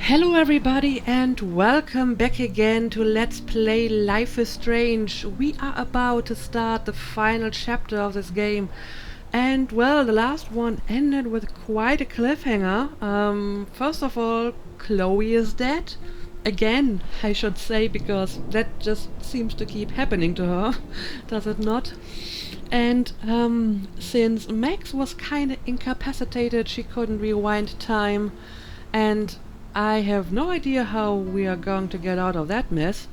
Hello everybody and welcome back again to Let's Play Life is Strange. We are about to start the final chapter of this game. And well, the last one ended with quite a cliffhanger. First of all, Chloe is dead. Again, I should say, because that just seems to keep happening to her, does it not? And since Max was kinda incapacitated, she couldn't rewind time. And I have no idea how we are going to get out of that mess.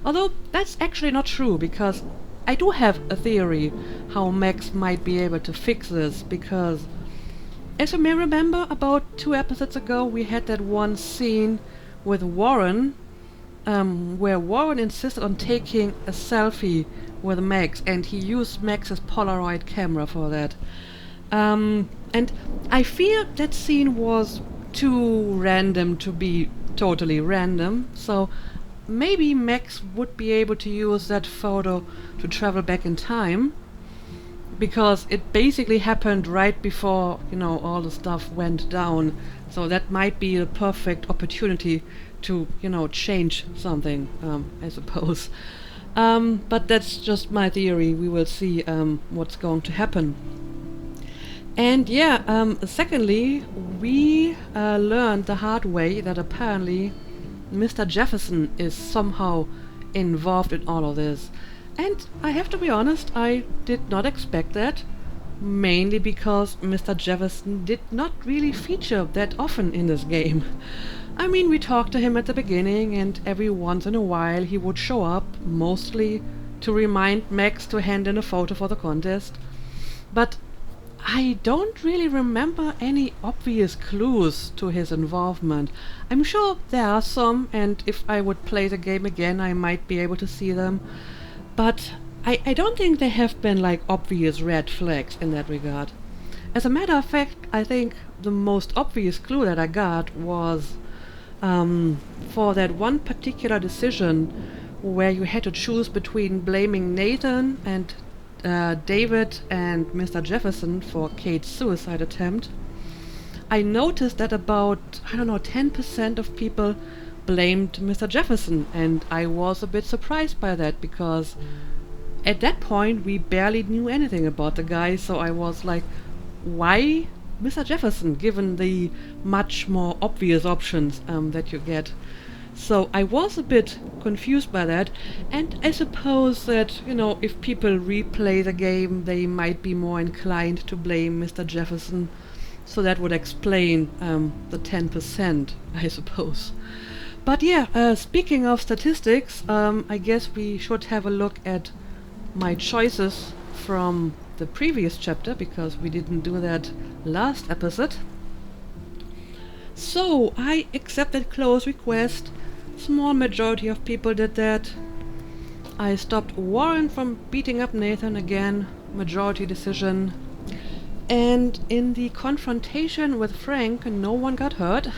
Although that's actually not true, because I do have a theory how Max might be able to fix this, because as you may remember, about 2 episodes ago we had that one scene with Warren, where Warren insisted on taking a selfie with Max, and he used Max's Polaroid camera for that. And I fear that scene was too random to be totally random, so maybe Max would be able to use that photo to travel back in time, because it basically happened right before, all the stuff went down, so that might be the perfect opportunity to, change something, I suppose. But that's just my theory. We will see what's going to happen. And secondly, we learned the hard way that apparently Mr. Jefferson is somehow involved in all of this. And I have to be honest, I did not expect that, mainly because Mr. Jefferson did not really feature that often in this game. I mean, we talked to him at the beginning, and every once in a while he would show up, mostly to remind Max to hand in a photo for the contest. But I don't really remember any obvious clues to his involvement. I'm sure there are some, and if I would play the game again I might be able to see them. But I don't think there have been obvious red flags in that regard. As a matter of fact, I think the most obvious clue that I got was for that one particular decision where you had to choose between blaming Nathan and David and Mr. Jefferson for Kate's suicide attempt. I noticed that about, 10% of people blamed Mr. Jefferson, and I was a bit surprised by that, because at that point we barely knew anything about the guy, so I was like, why Mr. Jefferson, given the much more obvious options that you get? So I was a bit confused by that, and I suppose that, if people replay the game, they might be more inclined to blame Mr. Jefferson, so that would explain the 10%, I suppose. But speaking of statistics, I guess we should have a look at my choices from the previous chapter, because we didn't do that last episode. So I accepted Chloe's request. Small majority of people did that. I stopped Warren from beating up Nathan again, majority decision. And in the confrontation with Frank, no one got hurt.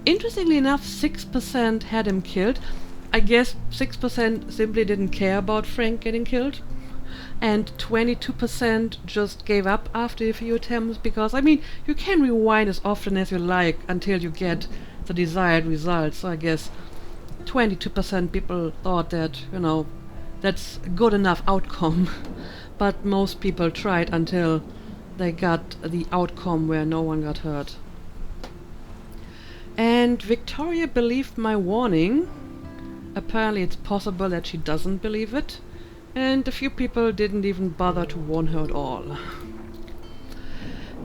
Interestingly enough, 6% had him killed. I guess 6% simply didn't care about Frank getting killed. And 22% just gave up after a few attempts, because, you can rewind as often as you like until you get the desired result. So I guess 22% people thought that, that's a good enough outcome. But most people tried until they got the outcome where no one got hurt. And Victoria believed my warning. Apparently it's possible that she doesn't believe it, and a few people didn't even bother to warn her at all.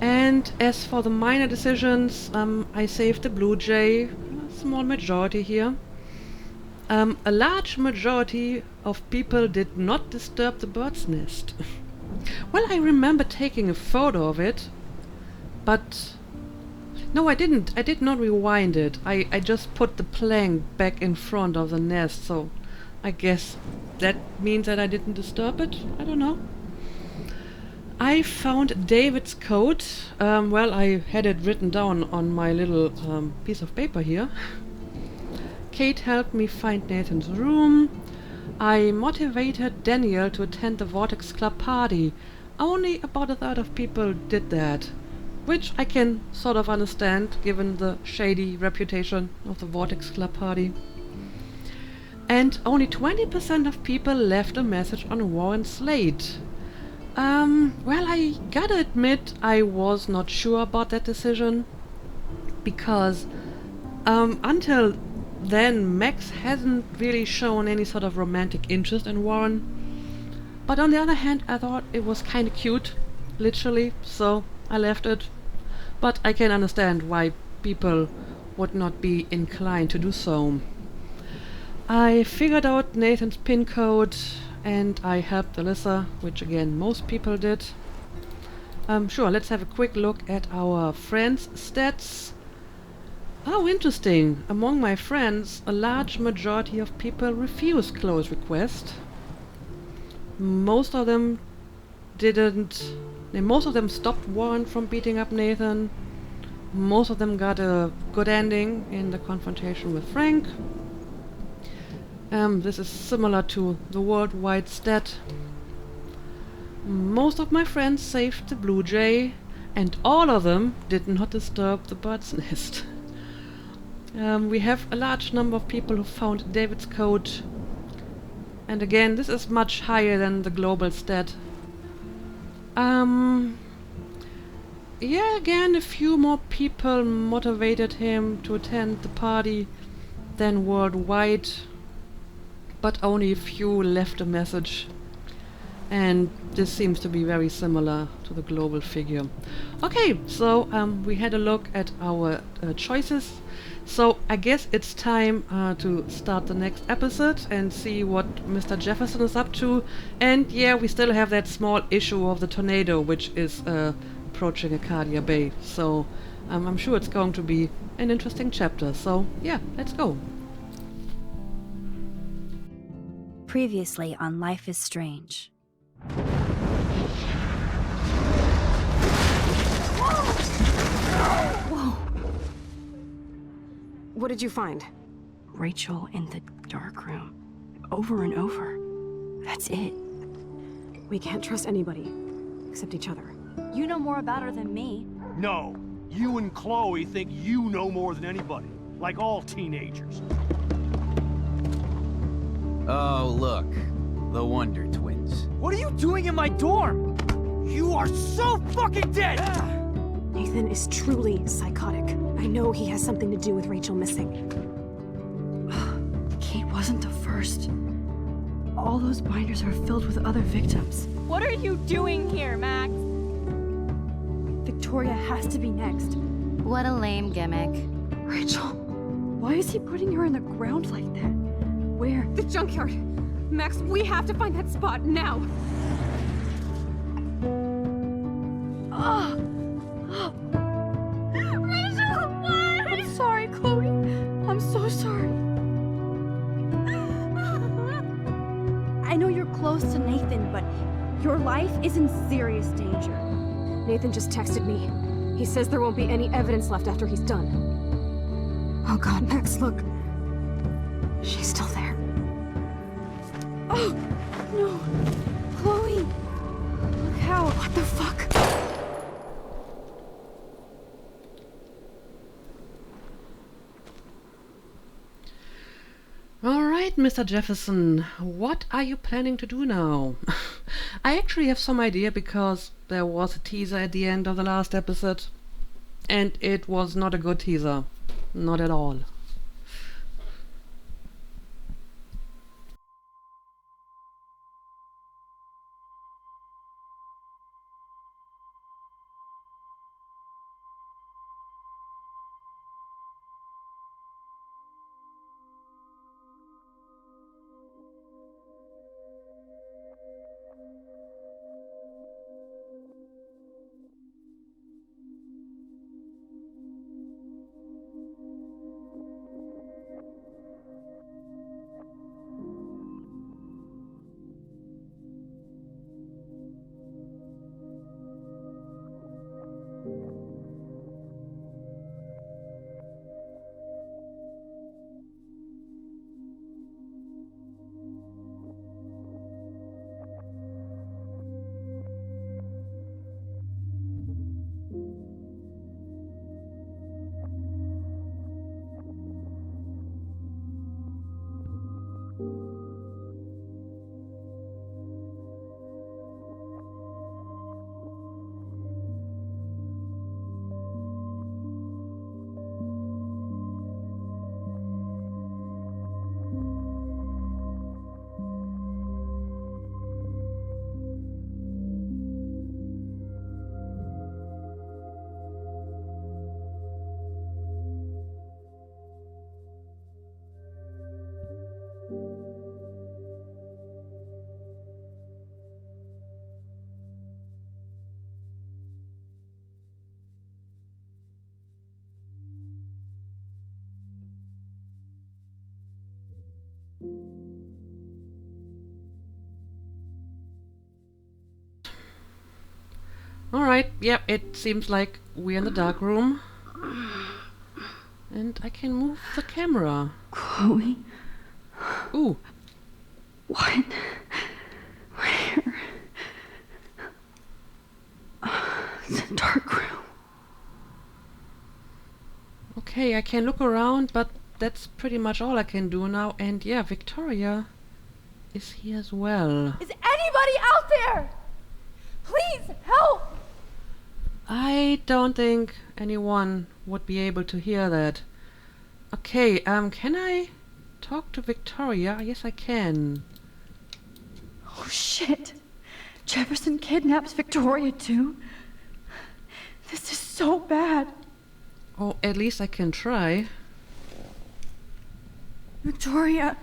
And as for the minor decisions, I saved the Blue Jay, a small majority here. A large majority of people did not disturb the bird's nest. Well, I remember taking a photo of it, but no, I didn't. I did not rewind it. I just put the plank back in front of the nest, so I guess that means that I didn't disturb it? I don't know. I found David's coat. I had it written down on my little piece of paper here. Kate helped me find Nathan's room. I motivated Daniel to attend the Vortex Club party. Only about a third of people did that. which I can sort of understand given the shady reputation of the Vortex Club party. And only 20% of people left a message on Warren's slate. Well, I gotta admit I was not sure about that decision, because until then Max hasn't really shown any sort of romantic interest in Warren. But on the other hand, I thought it was kinda cute, literally, so I left it. But I can understand why people would not be inclined to do so. I figured out Nathan's pin code and I helped Alyssa, which again most people did. Sure, let's have a quick look at our friends' stats. Oh, interesting. Among my friends, a large majority of people refused Chloe's request. Most of them stopped Warren from beating up Nathan. Most of them got a good ending in the confrontation with Frank. This is similar to the worldwide stat. Most of my friends saved the Blue Jay, and all of them did not disturb the bird's nest. We have a large number of people who found David's code, and again, this is much higher than the global stat. Yeah, again, a few more people motivated him to attend the party than worldwide, but only a few left a message. And this seems to be very similar to the global figure. Okay, so we had a look at our choices. So I guess it's time to start the next episode and see what Mr. Jefferson is up to. And yeah, we still have that small issue of the tornado, which is approaching Acadia Bay. So I'm sure it's going to be an interesting chapter. So yeah, let's go. Previously on Life is Strange. Whoa! What did you find? Rachel in the dark room. Over and over. That's it. We can't trust anybody, except each other. You know more about her than me. No. You and Chloe think you know more than anybody. Like all teenagers. Oh, look. The Wonder Twins. What are you doing in my dorm? You are so fucking dead! Nathan is truly psychotic. I know he has something to do with Rachel missing. Kate wasn't the first. All those binders are filled with other victims. What are you doing here, Max? Victoria has to be next. What a lame gimmick. Rachel, why is he putting her in the ground like that? Where? The junkyard! Max, we have to find that spot now! Rachel, what? I'm sorry, Chloe. I'm so sorry. I know you're close to Nathan, but your life is in serious danger. Nathan just texted me. He says there won't be any evidence left after he's done. Oh god, Max, look. She's still there. Oh, no. Chloe. Look how. What the fuck? Alright, Mr. Jefferson, what are you planning to do now? I actually have some idea because there was a teaser at the end of the last episode, and it was not a good teaser. Not at all. Alright, yeah, it seems like we're in the dark room. And I can move the camera. Chloe? Ooh, What? Where? It's a dark room. okay, I can look around, but that's pretty much all I can do now. And yeah, Victoria is here as well. Is anybody out there? Please help! I don't think anyone would be able to hear that. Okay, can I talk to Victoria? Yes, I can. Oh shit. Jefferson kidnaps Victoria too? This is so bad. Oh, at least I can try. Victoria,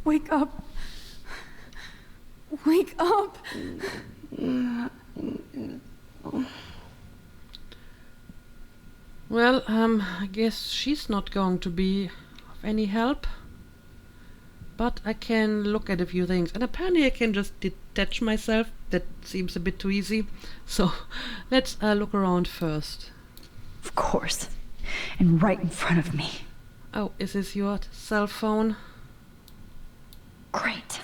wake up. Wake up. Well, I guess she's not going to be of any help. But I can look at a few things. And apparently I can just detach myself. That seems a bit too easy. So let's look around first. Of course. And right in front of me. Oh, is this your cell phone? Great.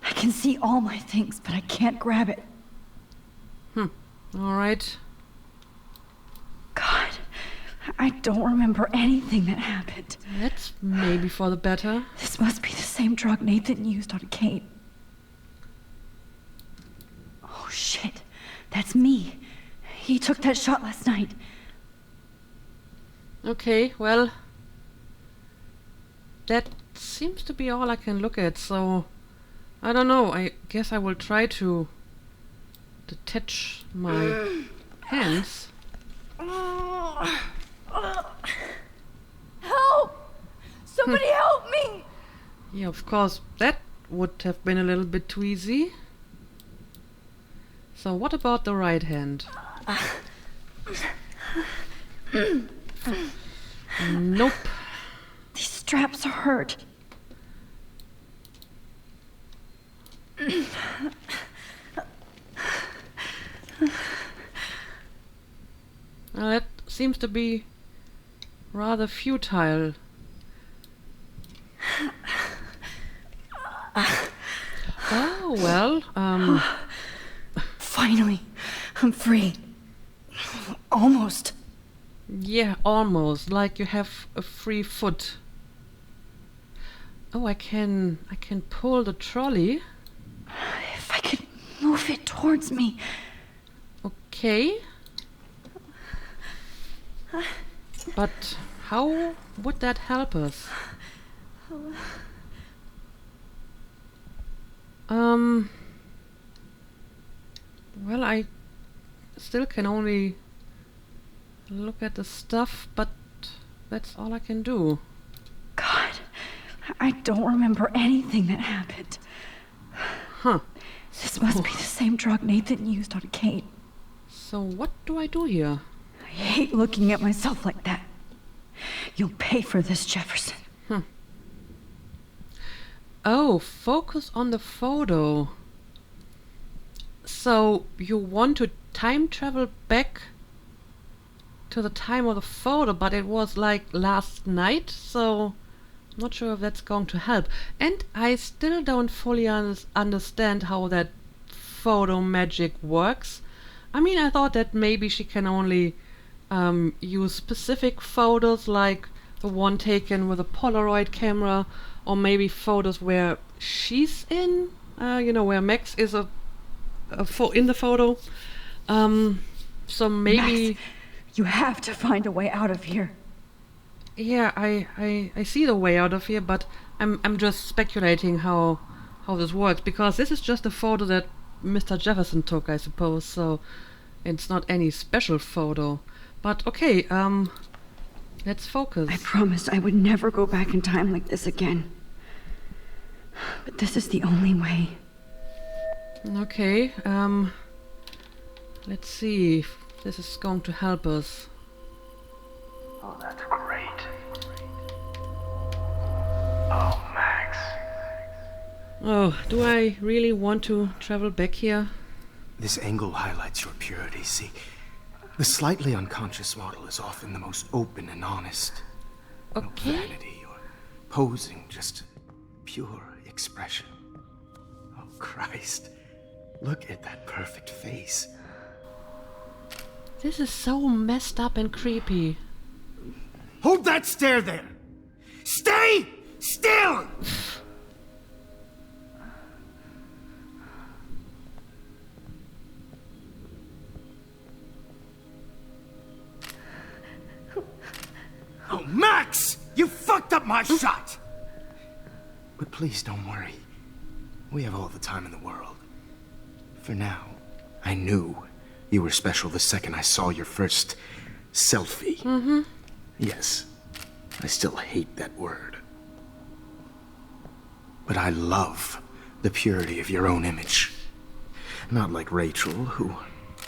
I can see all my things, but I can't grab it. Alright. God, I don't remember anything that happened. That's maybe for the better. This must be the same drug Nathan used on Kate. Oh shit, that's me. He took that shot last night. Okay, well, that seems to be all I can look at, so I don't know. I guess I will try to detach my hands. Help! Somebody help me! Yeah, of course, that would have been a little bit too easy. So what about the right hand? Nope. These straps hurt. Well, that seems to be rather futile. Oh, well, Finally, I'm free. Almost. yeah, almost. Like you have a free foot. Oh, I can pull the trolley. If I could move it towards me. Okay. But how would that help us? Well, I still can only look at the stuff, but that's all I can do. God, I don't remember anything that happened. Huh. This must be the same drug Nathan used on Kate. So what do I do here? I hate looking at myself like that. You'll pay for this, Jefferson. Oh, focus on the photo. So you want to time travel back to the time of the photo, but it was like last night, so I'm not sure if that's going to help. And I still don't fully understand how that photo magic works. I mean, I thought that maybe she can only use specific photos, like the one taken with a Polaroid camera, or maybe photos where she's in, where Max is in the photo. So maybe... Max, you have to find a way out of here. Yeah, I see the way out of here, but I'm just speculating how this works, because this is just a photo that Mr. Jefferson took, I suppose, so it's not any special photo. But okay, let's focus. I promised I would never go back in time like this again. But this is the only way. Okay, let's see if this is going to help us. Oh, that's great. Oh, Max. Oh, do I really want to travel back here? This angle highlights your purity. See, the slightly unconscious model is often the most open and honest. Okay. No vanity or posing, just pure expression. Oh, Christ. Look at that perfect face. This is so messed up and creepy. Hold that stare there! Stay still! Oh, Max! You fucked up my shot! But please don't worry. We have all the time in the world. For now, I knew you were special the second I saw your first selfie. Mm-hmm. Yes, I still hate that word. But I love the purity of your own image. Not like Rachel, who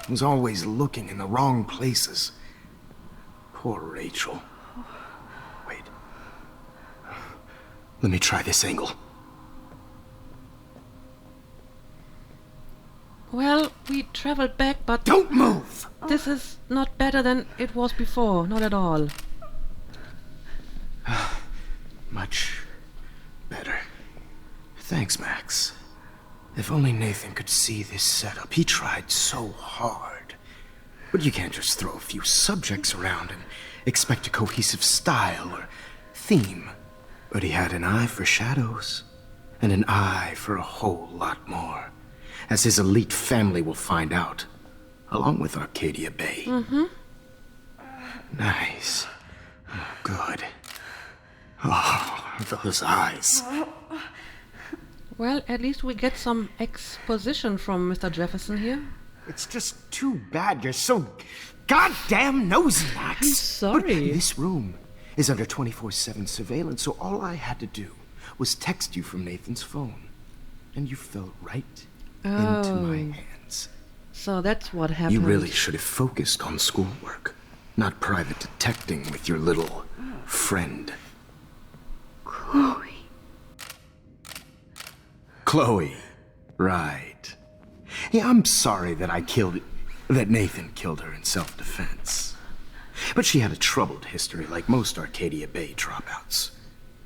was always looking in the wrong places. Poor Rachel. Wait. Let me try this angle. Well, we traveled back, but Don't move! this is not better than it was before. Not at all. Much better. Thanks, Max. If only Nathan could see this setup. He tried so hard. But you can't just throw a few subjects around and expect a cohesive style or theme. But he had an eye for shadows, and an eye for a whole lot more, as his elite family will find out, along with Arcadia Bay. Mm-hmm. Nice. Oh, good. Oh, those eyes. Well, at least we get some exposition from Mr. Jefferson here. It's just too bad you're so goddamn nosy, Max. I'm sorry. But this room is under 24/7 surveillance, so all I had to do was text you from Nathan's phone. And you fell right into my hands. So that's what happened. You really should have focused on schoolwork, not private detecting with your little friend. Chloe. Chloe. Right. Yeah, I'm sorry that that Nathan killed her in self-defense. But she had a troubled history like most Arcadia Bay dropouts.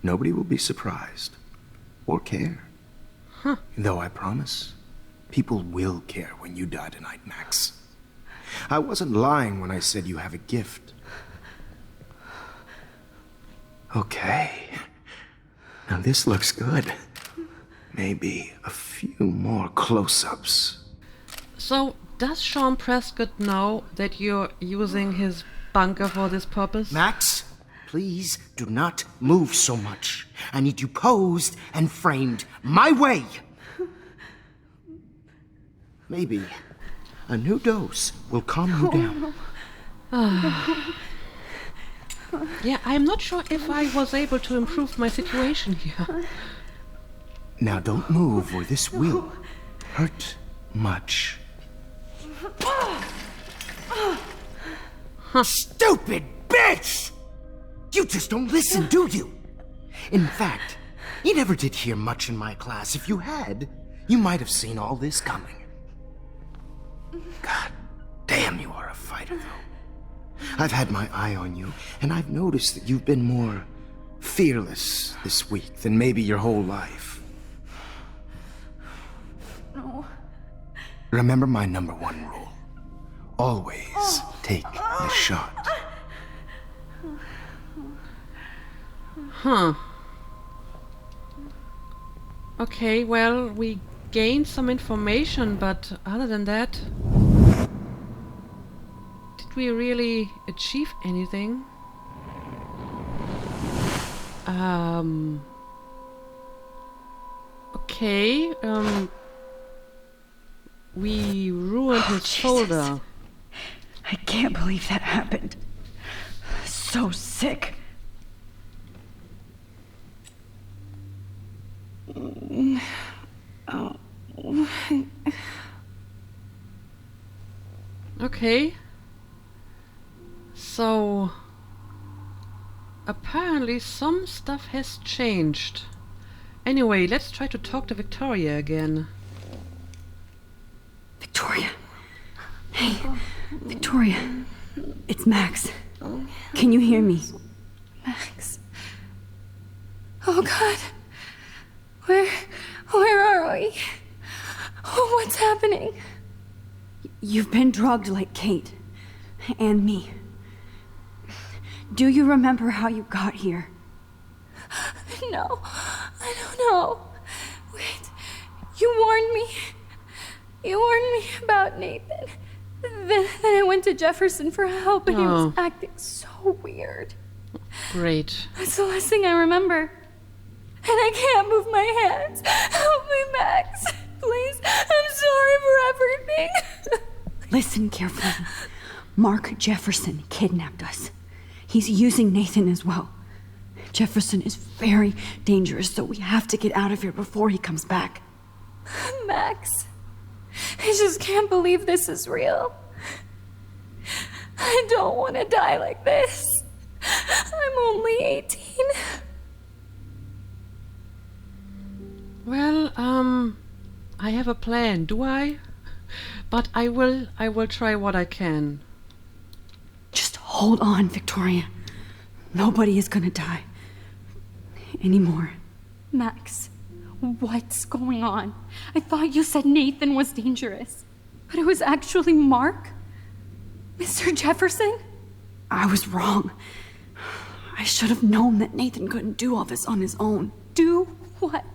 Nobody will be surprised. Or care. Huh. Though I promise, people will care when you die tonight, Max. I wasn't lying when I said you have a gift. Okay. Now this looks good. Maybe a few more close-ups. So, does Sean Prescott know that you're using his bunker for this purpose? Max, please do not move so much. I need you posed and framed my way. Maybe a new dose will calm you down. Yeah, I'm not sure if I was able to improve my situation here. Now don't move or this will hurt much. Stupid bitch! You just don't listen, do you? In fact, you never did hear much in my class. If you had, you might have seen all this coming. God damn, you are a fighter, though. I've had my eye on you, and I've noticed that you've been more fearless this week than maybe your whole life. No. Remember my #1 rule. Always take the shot. Huh. Okay, well, we gained some information, but other than that... Did we really achieve anything? Okay, we ruined his Jesus. folder. I can't believe that happened. So sick. Okay. So... apparently some stuff has changed. Anyway, let's try to talk to Victoria again. Victoria. Hey, Victoria. It's Max. Can you hear me? Max. Oh God. Where are we? Oh, what's happening? You've been drugged like Kate. And me. Do you remember how you got here? No, I don't know. Wait, you warned me. You warned me about Nathan. Then I went to Jefferson for help and he was acting so weird. Great. That's the last thing I remember. And I can't move my hands. Help me, Max. Please, I'm sorry for everything. Listen carefully. Mark Jefferson kidnapped us. He's using Nathan as well. Jefferson is very dangerous, so we have to get out of here before he comes back. Max, I just can't believe this is real. I don't want to die like this. I'm only 18. Well, I have a plan, do I? But I will try what I can. Just hold on, Victoria. Nobody is gonna die. Anymore. Max, what's going on? I thought you said Nathan was dangerous. But it was actually Mark? Mr. Jefferson? I was wrong. I should have known that Nathan couldn't do all this on his own. Do what?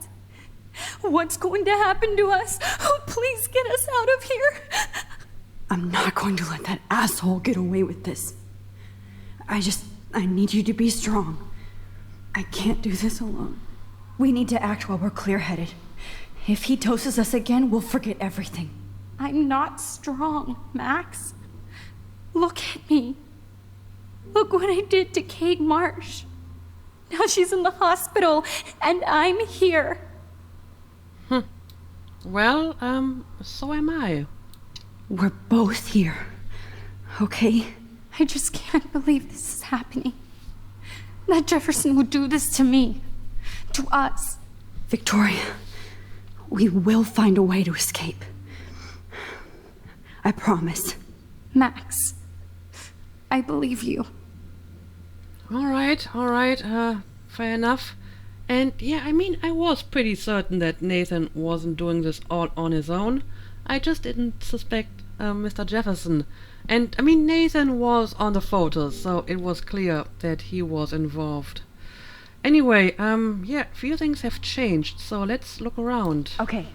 What's going to happen to us? Oh, please get us out of here. I'm not going to let that asshole get away with this. I need you to be strong. I can't do this alone. We need to act while we're clear-headed. If he doses us again, we'll forget everything. I'm not strong, Max. Look at me. Look what I did to Kate Marsh. Now she's in the hospital, and I'm here. Well, so am I. We're both here, okay? I just can't believe this is happening. That Jefferson would do this to me. To us. Victoria, we will find a way to escape. I promise. Max, I believe you. All right, fair enough. And yeah, I mean, I was pretty certain that Nathan wasn't doing this all on his own. I just didn't suspect Mr. Jefferson. And I mean, Nathan was on the photos, so it was clear that he was involved. Anyway, yeah, a few things have changed, so let's look around. Okay.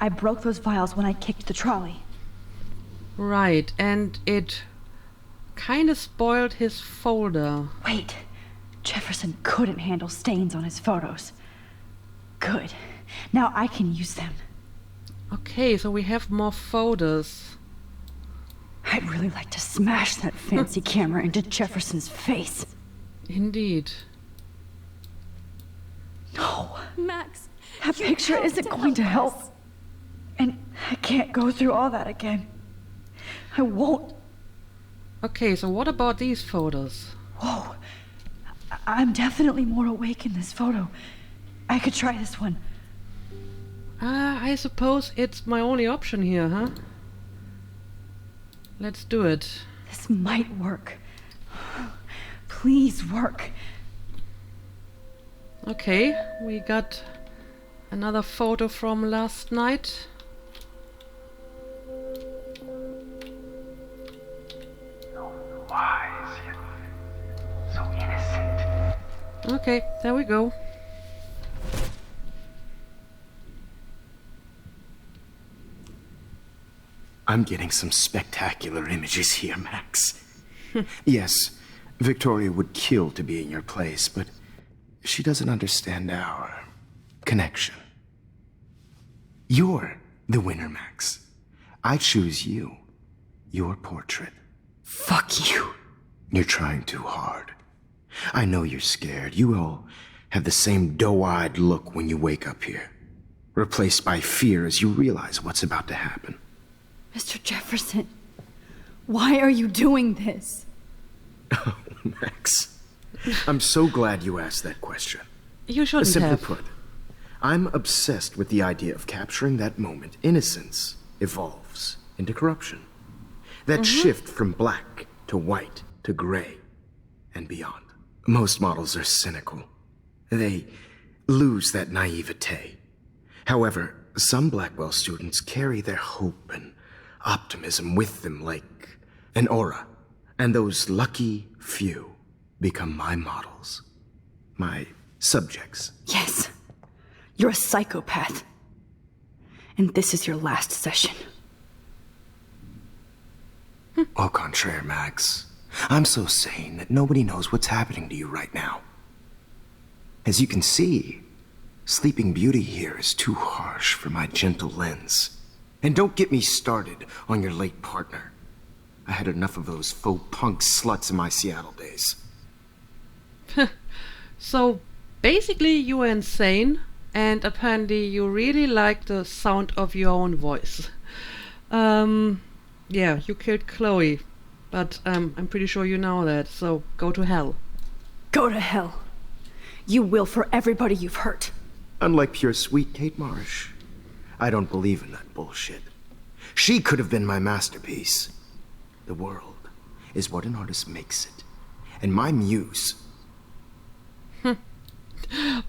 I broke those files when I kicked the trolley. Right, and it kinda spoiled his folder. Wait. Jefferson couldn't handle stains on his photos. Good. Now I can use them. Okay, so we have more folders. I'd really like to smash that fancy camera into Jefferson's face. Indeed. No. Max, That you picture have isn't to going to help. us. And I can't go through all that again. I won't. Okay, so what about these photos? Whoa. I'm definitely more awake in this photo. I could try this one. I suppose it's my only option here, huh? Let's do it. This might work. Please work. Okay, we got another photo from last night. Wise, yet so innocent. Okay, there we go. I'm getting some spectacular images here, Max. Yes, Victoria would kill to be in your place, but she doesn't understand our connection. You're the winner, Max. I choose you. Your portrait. Fuck you. You're trying too hard. I know you're scared. You all have the same doe-eyed look when you wake up here, replaced by fear as you realize what's about to happen. Mr. Jefferson, why are you doing this? Oh, Max. I'm so glad you asked that question. You shouldn't Simply have. put, I'm obsessed with the idea of capturing that moment innocence evolves into corruption. That shift from black to white to gray and beyond. Most models are cynical. They lose that naivete. However, some Blackwell students carry their hope and optimism with them like an aura. And those lucky few become my models. My subjects. Yes. You're a psychopath. And this is your last session. Au contraire, Max. I'm so sane that nobody knows what's happening to you right now. As you can see, Sleeping Beauty here is too harsh for my gentle lens. And don't get me started on your late partner. I had enough of those faux punk sluts in my Seattle days. So, basically you were insane, and apparently you really like the sound of your own voice. Yeah, you killed Chloe, but I'm pretty sure you know that, so go to hell. Go to hell. You will for everybody you've hurt. Unlike pure sweet Kate Marsh, I don't believe in that bullshit. She could have been my masterpiece. The world is what an artist makes it. And my muse...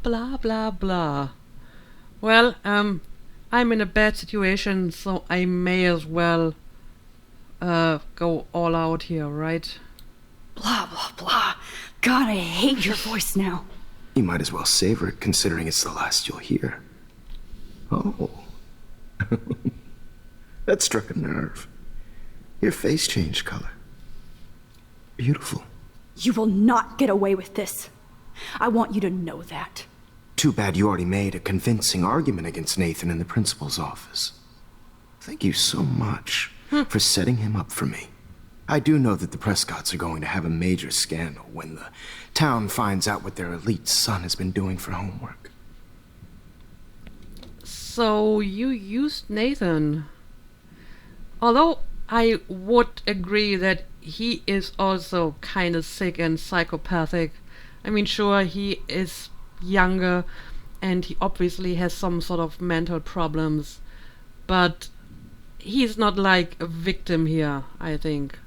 Blah, blah, blah. Well, I'm in a bad situation, so I may as well go all out here, right? Blah, blah, blah. God, I hate your voice now. You might as well savor it, considering it's the last you'll hear. Oh. That struck a nerve. Your face changed color. Beautiful. You will not get away with this. I want you to know that. Too bad you already made a convincing argument against Nathan in the principal's office. Thank you so much for setting him up for me. I do know that the Prescotts are going to have a major scandal when the town finds out what their elite son has been doing for homework. So you used Nathan. Although I would agree that he is also kind of sick and psychopathic. I mean, sure, he is younger and he obviously has some sort of mental problems, but he's not like a victim here, I think.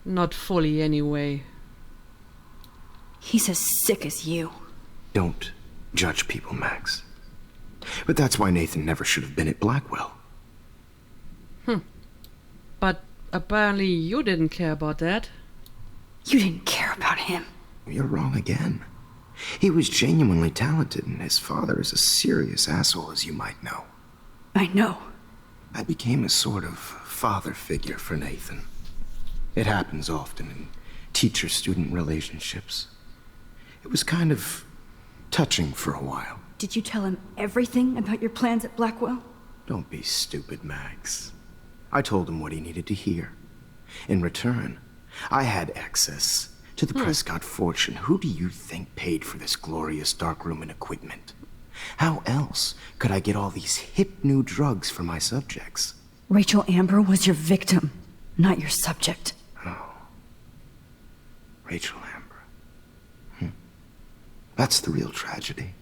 Not fully, anyway. He's as sick as you. Don't judge people, Max. But that's why Nathan never should have been at Blackwell. But apparently you didn't care about that. You didn't care about him. You're wrong again. He was genuinely talented, and his father is a serious asshole, as you might know. I know. I became a sort of father figure for Nathan. It happens often in teacher-student relationships. It was kind of touching for a while. Did you tell him everything about your plans at Blackwell? Don't be stupid, Max. I told him what he needed to hear. In return, I had access to the Prescott fortune. Who do you think paid for this glorious darkroom and equipment? How else could I get all these hip new drugs for my subjects? Rachel Amber was your victim, not your subject. Oh. Rachel Amber. That's the real tragedy.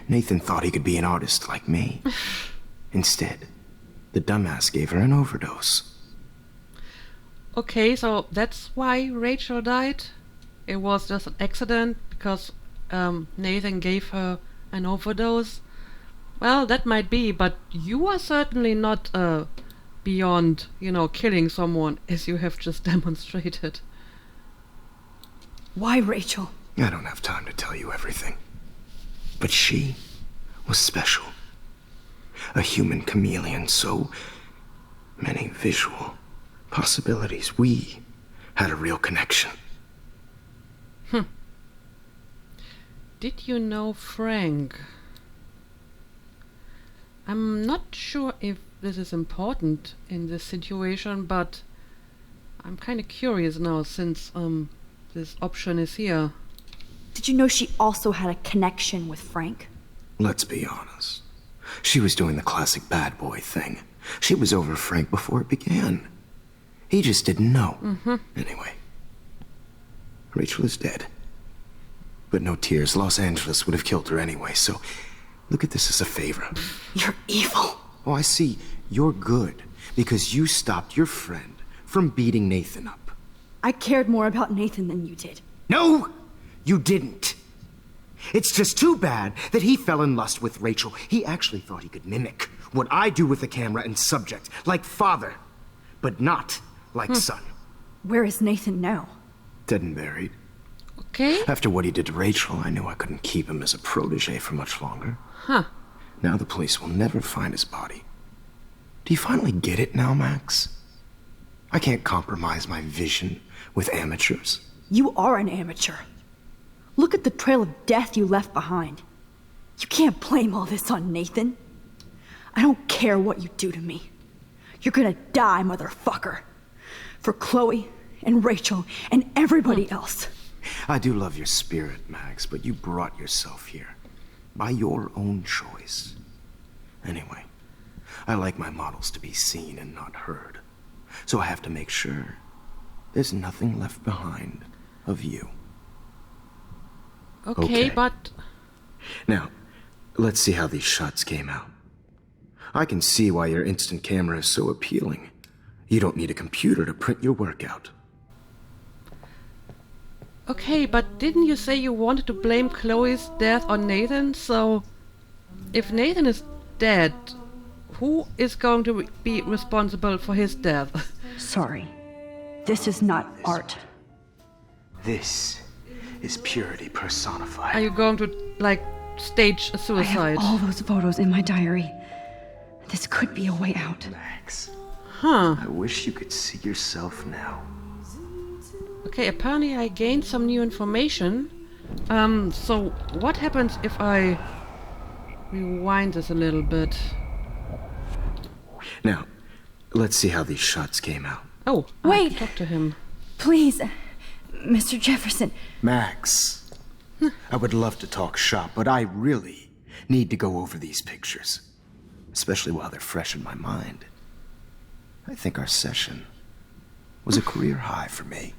Nathan thought he could be an artist like me. Instead, the dumbass gave her an overdose. Okay, so that's why Rachel died? It was just an accident because Nathan gave her an overdose? Well, that might be, but you are certainly not beyond, killing someone, as you have just demonstrated. Why Rachel? I don't have time to tell you everything. But she was special. A human chameleon, so many visual possibilities. We had a real connection. Did you know Frank? I'm not sure if this is important in this situation, but I'm kind of curious now since this option is here. Did you know she also had a connection with Frank? Let's be honest. She was doing the classic bad boy thing. She was over Frank before it began. He just didn't know. Anyway, Rachel is dead. But no tears. Los Angeles would have killed her anyway, so look at this as a favor. You're evil. Oh, I see. You're good because you stopped your friend from beating Nathan up. I cared more about Nathan than you did. No, you didn't. It's just too bad that he fell in lust with Rachel. He actually thought he could mimic what I do with the camera and subject, like father, but not like son. Where is Nathan now? Dead and buried. Okay. After what he did to Rachel, I knew I couldn't keep him as a protege for much longer. Huh. Now the police will never find his body. Do you finally get it now, Max? I can't compromise my vision with amateurs. You are an amateur. Look at the trail of death you left behind. You can't blame all this on Nathan. I don't care what you do to me. You're gonna die, motherfucker. For Chloe and Rachel and everybody else. I do love your spirit, Max, but you brought yourself here. By your own choice. Anyway, I like my models to be seen and not heard. So I have to make sure there's nothing left behind of you. Okay, but... Now, let's see how these shots came out. I can see why your instant camera is so appealing. You don't need a computer to print your work out. Okay, but didn't you say you wanted to blame Chloe's death on Nathan? So, if Nathan is dead, who is going to be responsible for his death? Sorry. This is not art. This is purity personified. Are you going to, like, stage a I suicide? have all those photos in my diary. This could be a way out. Max, Huh. I wish you could see yourself now. Okay, apparently I gained some new information. So what happens if I rewind this a little bit? Now, let's see how these shots came out. Oh, I have Wait. to talk to him. Please, Mr. Jefferson. Max, I would love to talk shop, but I really need to go over these pictures. Especially while they're fresh in my mind. I think our session was a career high for me.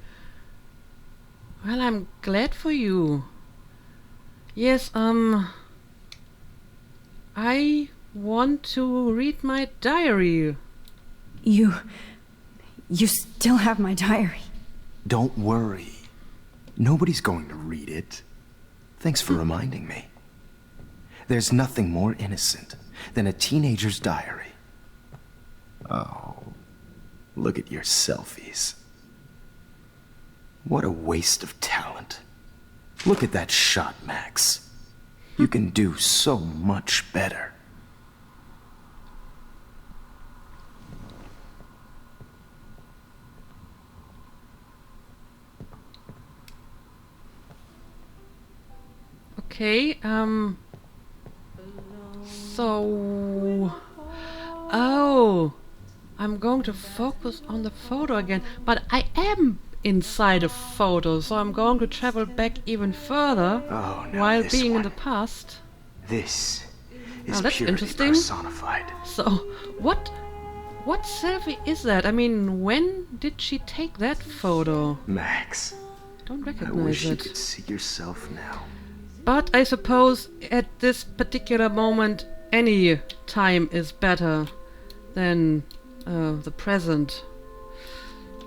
Well, I'm glad for you. Yes, I want to read my diary. You still have my diary. Don't worry. Nobody's going to read it. Thanks for reminding me. There's nothing more innocent than a teenager's diary. Oh, look at your selfies. What a waste of talent. Look at that shot, Max. You can do so much better. Okay, so... Oh, I'm going to focus on the photo again, but I am inside a photo, so I'm going to travel back even further while being in the past. This is Oh, that's purity interesting. personified. So, what selfie is that? I mean, when did she take that photo? Max, Don't I recognize wish you it. could see yourself now. But I suppose at this particular moment, any time is better than the present.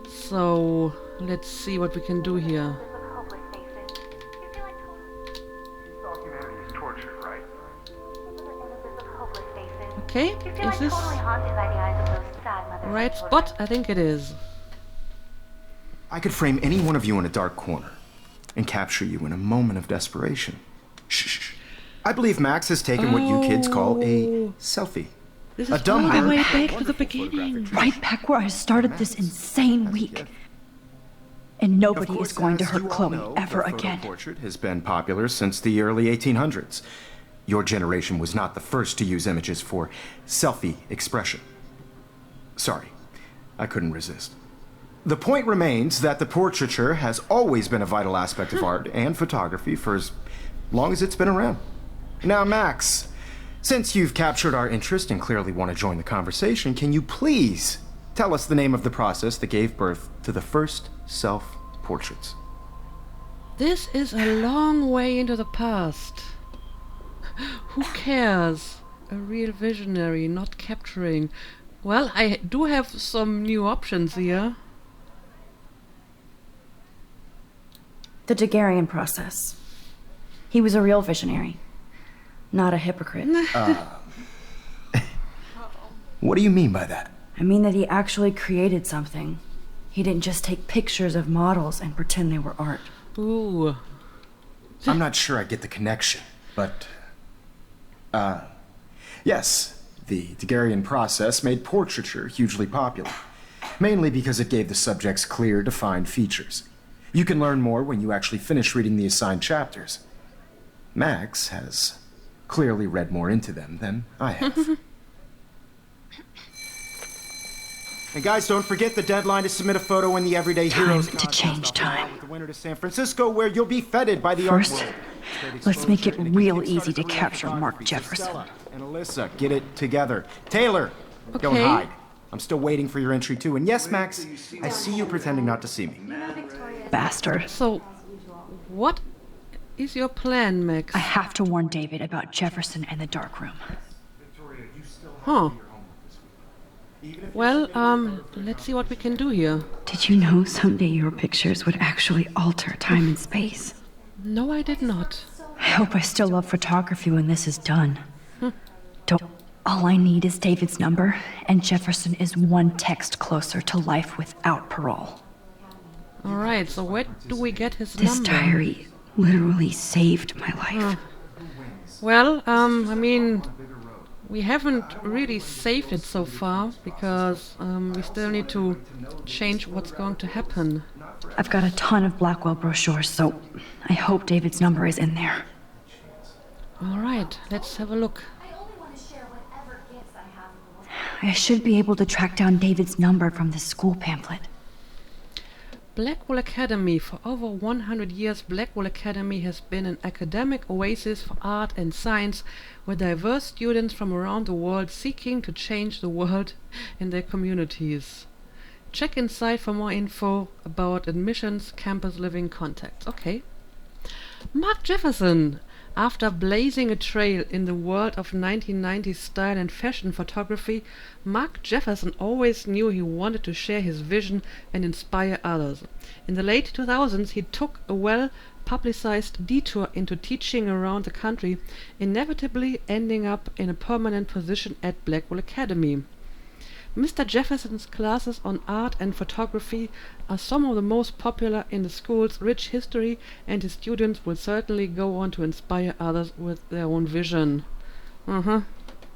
So, let's see what we can do here. Okay, is this right spot? I think it is. I could frame any one of you in a dark corner and capture you in a moment of desperation. Shh. I believe Max has taken what you kids call a selfie. This A is dumb all the way bird. back to the beginning. Right back where I started this insane week. And nobody is going to hurt Chloe ever again. Portrait has been popular since the early 1800s. Your generation was not the first to use images for selfie expression. Sorry, I couldn't resist. The point remains that the portraiture has always been a vital aspect of art and photography for as long as it's been around. Now, Max, since you've captured our interest and clearly want to join the conversation, can you please tell us the name of the process that gave birth to the first self-portraits? This is a long way into the past. Who cares? A real visionary, not capturing. Well, I do have some new options here. The Daguerrean process. He was a real visionary, not a hypocrite. What do you mean by that? I mean that he actually created something. He didn't just take pictures of models and pretend they were art. Ooh. I'm not sure I get the connection, but... yes, the Daguerrean process made portraiture hugely popular, mainly because it gave the subjects clear, defined features. You can learn more when you actually finish reading the assigned chapters. Max has clearly read more into them than I have. And guys, don't forget the deadline to submit a photo in the Everyday Heroes Time to change time. with the winner to San Francisco, where you'll be feted by the art First, world. let's make it real easy to capture Mark Jefferson. Stella and Alyssa, get it together. Taylor, don't Okay. hide. I'm still waiting for your entry too. And yes, Max, I see you pretending not to see me. Bastard. So, what is your plan, Max? I have to warn David about Jefferson and the dark room. Huh. Well, let's see what we can do here. Did you know someday your pictures would actually alter time and space? No, I did not. I hope I still love photography when this is done. Don't. All I need is David's number, and Jefferson is one text closer to life without parole. Alright, so where do we get his This number? diary literally saved my life. Well, I mean, we haven't really saved it so far, because we still need to change what's going to happen. I've got a ton of Blackwell brochures, so I hope David's number is in there. Alright, let's have a look. I should be able to track down David's number from the school pamphlet. Blackwell Academy. For over 100 years, Blackwell Academy has been an academic oasis for art and science, with diverse students from around the world seeking to change the world in their communities. Check inside for more info about admissions, campus living, contacts. Okay. Mark Jefferson. After blazing a trail in the world of 1990s style and fashion photography, Mark Jefferson always knew he wanted to share his vision and inspire others. In the late 2000s, he took a well-publicized detour into teaching around the country, inevitably ending up in a permanent position at Blackwell Academy. Mr. Jefferson's classes on art and photography are some of the most popular in the school's rich history, and his students will certainly go on to inspire others with their own vision.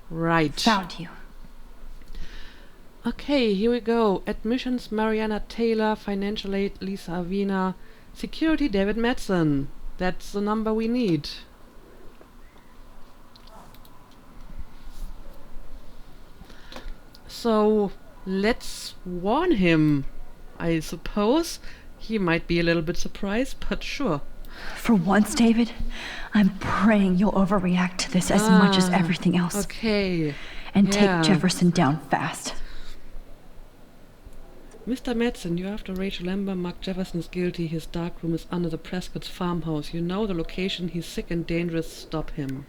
Right. Found you. Okay, here we go. Admissions, Mariana Taylor. Financial aid, Lisa Avina. Security, David Madsen. That's the number we need. So, let's warn him, I suppose. He might be a little bit surprised, but sure. For once, David, I'm praying you'll overreact to this as much as everything else. Okay. And yeah. take Jefferson down fast. Mr. Madsen, you're after Rachel Amber. Mark Jefferson is guilty. His dark room is under the Prescott's farmhouse. You know the location. He's sick and dangerous. Stop him.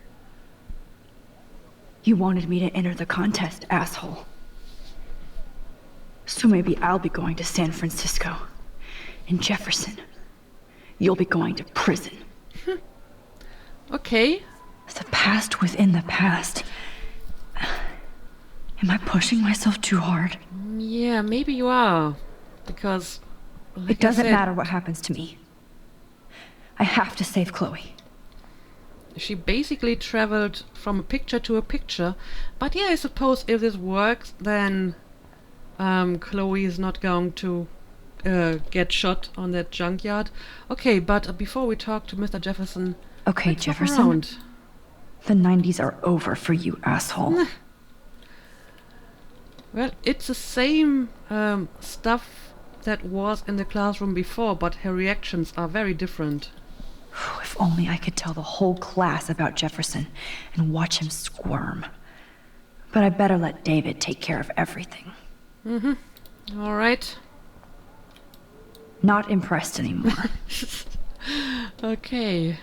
You wanted me to enter the contest, asshole. So maybe I'll be going to San Francisco. And Jefferson, you'll be going to prison. Okay. The past within the past. Am I pushing myself too hard? Yeah, maybe you are. Because, like It doesn't I said, matter what happens to me. I have to save Chloe. she basically traveled from a picture to a picture. But yeah, I suppose if this works, then Chloe is not going to get shot on that junkyard. Okay, but before we talk to Mr. Jefferson, Okay, let's walk Jefferson. around. The 90s are over for you, asshole. Well, it's the same stuff that was in the classroom before, but her reactions are very different. If only I could tell the whole class about Jefferson and watch him squirm. But I better let David take care of everything. All right. Not impressed anymore. Okay.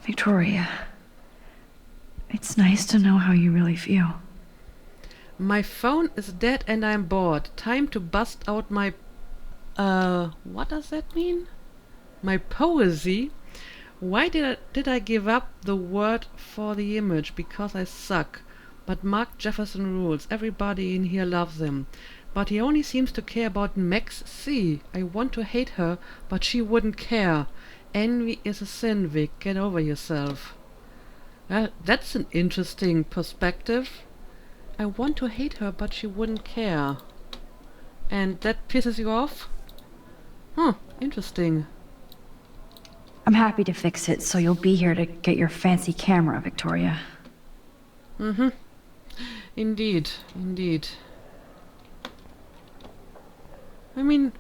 Victoria, it's nice to know how you really feel. My phone is dead and I'm bored. Time to bust out my What does that mean? My poesy? Why did I give up the word for the image? Because I suck. But Mark Jefferson rules. Everybody in here loves him. But he only seems to care about Max C. I want to hate her, but she wouldn't care. Envy is a sin, Vic. Get over yourself. Well, that's an interesting perspective. I want to hate her, but she wouldn't care. And that pisses you off? Huh, interesting. I'm happy to fix it, so you'll be here to get your fancy camera, Victoria. Mm-hmm. Indeed, indeed. I mean,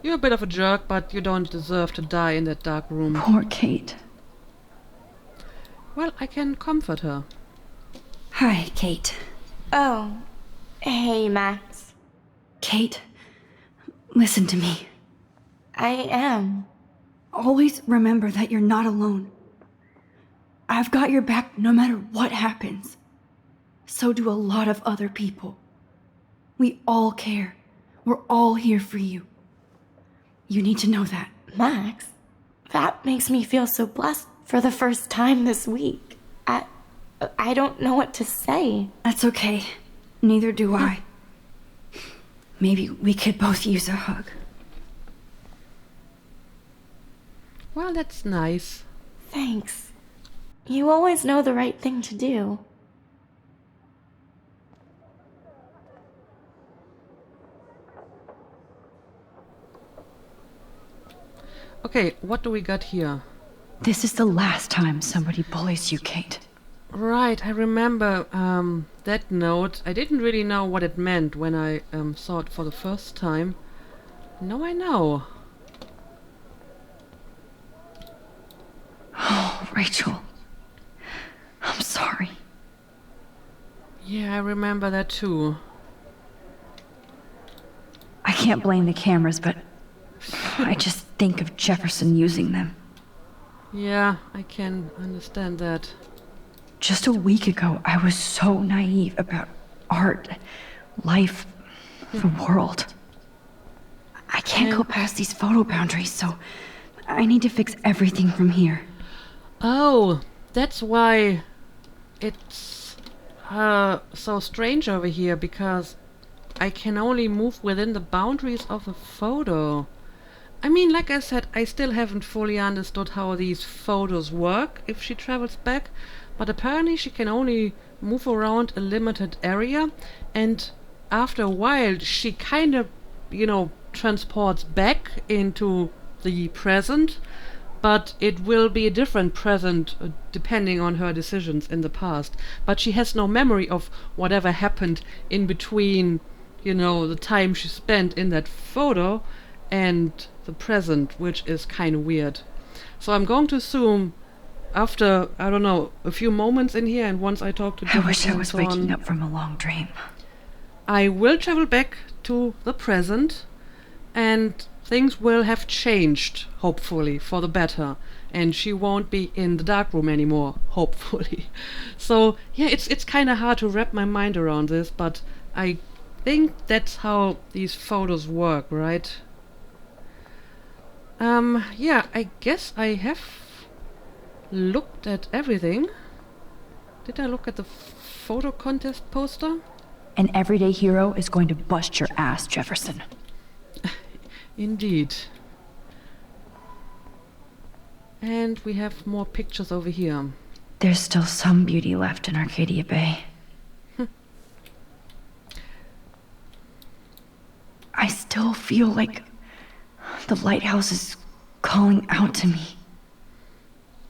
you're a bit of a jerk, but you don't deserve to die in that dark room. Poor Kate. Well, I can comfort her. Hi, Kate. Oh, hey, Max. Kate, listen to me. I am. Always remember that you're not alone. I've got your back no matter what happens. So do a lot of other people. We all care. We're all here for you. You need to know that. Max, that makes me feel so blessed for the first time this week. I don't know what to say. That's okay. Neither do I. Maybe we could both use a hug. Well, that's nice. Thanks. You always know the right thing to do. Okay, what do we got here? This is the last time somebody bullies you, Kate. Right, I remember that note. I didn't really know what it meant when I saw it for the first time. Now I know. Oh, Rachel. I'm sorry. Yeah, I remember that too. I can't blame the cameras, but I just think of Jefferson using them. Yeah, I can understand that. Just a week ago, I was so naive about art, life, the world. I can't go past these photo boundaries, so I need to fix everything from here. Oh, that's why it's so strange over here, because I can only move within the boundaries of the photo. I mean, like I said, I still haven't fully understood how these photos work if she travels back, but apparently she can only move around a limited area, and after a while she kind of, transports back into the present, but it will be a different present depending on her decisions in the past. But she has no memory of whatever happened in between, the time she spent in that photo and the present, which is kind of weird. So I'm going to assume after, I don't know, a few moments in here, and once I talk to I wish I and was so waking on, up from a long dream. I will travel back to the present, and things will have changed, hopefully, for the better. And she won't be in the dark room anymore, hopefully. So, yeah, it's kind of hard to wrap my mind around this, but I think that's how these photos work, right? Yeah, I guess I have looked at everything. Did I look at the photo contest poster? An everyday hero is going to bust your ass, Jefferson. Indeed. And we have more pictures over here. There's still some beauty left in Arcadia Bay. I still feel like the lighthouse is calling out to me.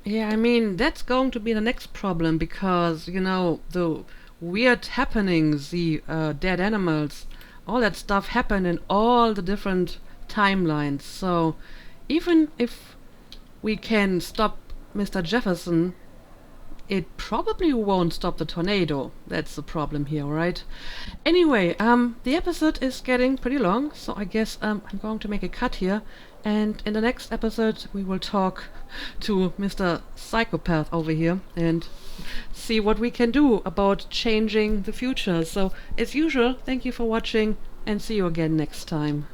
Yeah, I mean, that's going to be the next problem, because, the weird happenings, the dead animals, all that stuff happened in all the different timelines. So even if we can stop Mr. Jefferson, it probably won't stop the tornado. That's the problem here, right? Anyway, the episode is getting pretty long, so I guess I'm going to make a cut here, and in the next episode we will talk to Mr. Psychopath over here and see what we can do about changing the future. So, as usual, thank you for watching, and see you again next time.